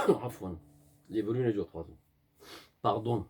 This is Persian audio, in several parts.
عفوا لي بروني جو خوازم باردون.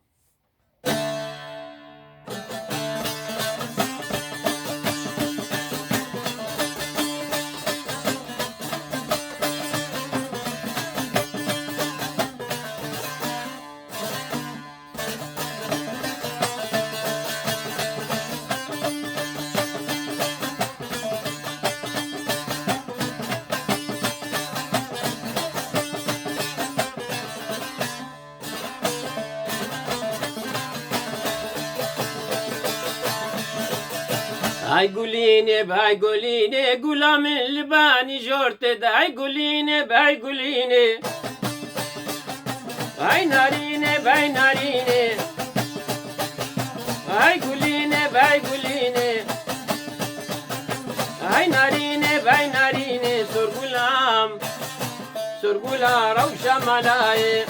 هاي قوليني بهاي قوليني قولا من لباني جورتد. هاي قوليني بهاي قوليني هاي ناريني بهاي ناريني. هاي قوليني بهاي قوليني هاي ناريني بهاي ناريني. سرقلام سرقلا روشة ملاي.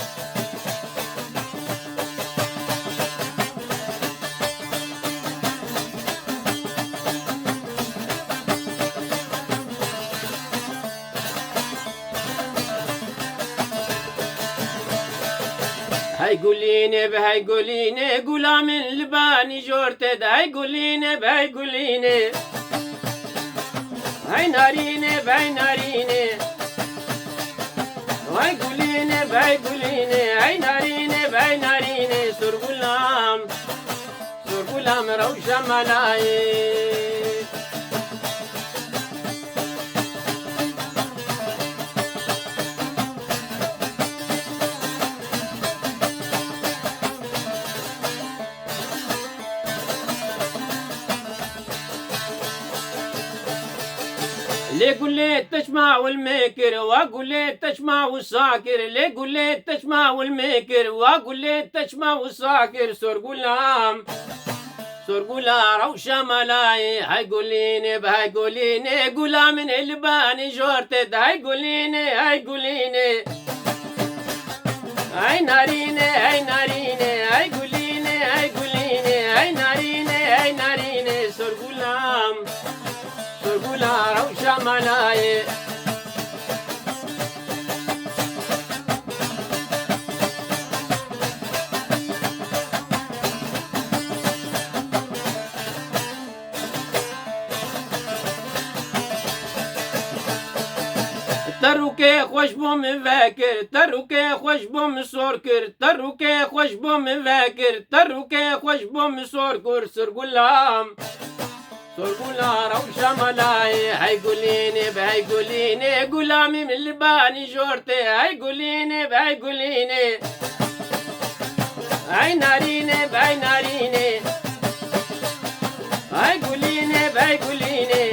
هاي قوليني بهاي قوليني قولا من لباني جورتد. هاي قوليني بهاي قوليني هاي ناريني بهاي ناريني. هاي قوليني بهاي قوليني هاي ناريني بهاي ناريني. سرقلام سرقلام روشة ملاي. ليه قلت تسمع والميكر وقلت تسمع والساكر. ليه قلت تسمع والميكر وقلت تسمع والساكر. سرقلام سرقلا روشة ملاي. هاي قوليني بهاي قوليني قولا من الباني جورتد. هاي قوليني هاي قوليني هاي ناريني هاي ناريني. هاي قوليني هاي قوليني هاي ناريني هاي ناريني. سرقلام سرقلا روشة ملاي. تروكي خوش بوم فاكر تروكي خوش بوم سوركر. تروكي خوش بوم فاكر تروكي خوش بوم سوركر. سرقلام سرقلا روشة ملاي. هاي قوليني بهاي قوليني قولامي من لباني جورتي. هاي قوليني بهاي قوليني هاي ناريني بهاي ناريني. هاي قوليني بهاي قوليني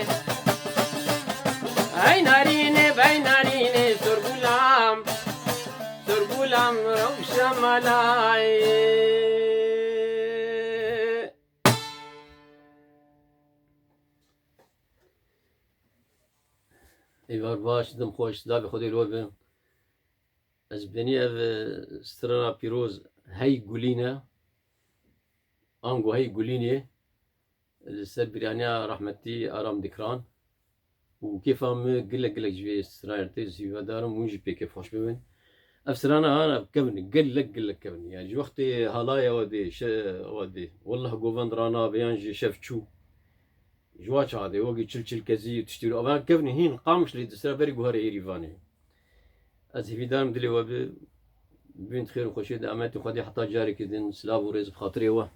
هاي ناريني بهاي ناريني. سرقلام سرقلام روشة ملاي. ایوار باش دم خوش دابی خودی رو بیم از بینی او سترانا پیروز هی گولینه آنگو هی گولینه سر بریانیا رحمتی آرام دکران و کیف هم گلک گلک جوی سترانا ارتیز و دارم ونجی پیک خوش ببین افسرانا انا بكبني قلك كبني يعني وقتي هلايا ودي والله قوفان رانا بيانجي شفتشو جواش هذا وقي تشل كزي تشتري أبغى كبني هين قامش لي تسرى بري جوهر إيريفاني أزي في دارم دلي بنت خير وخشيد أماتي خدي حتى جاري كدين سلاف ورز بخاطري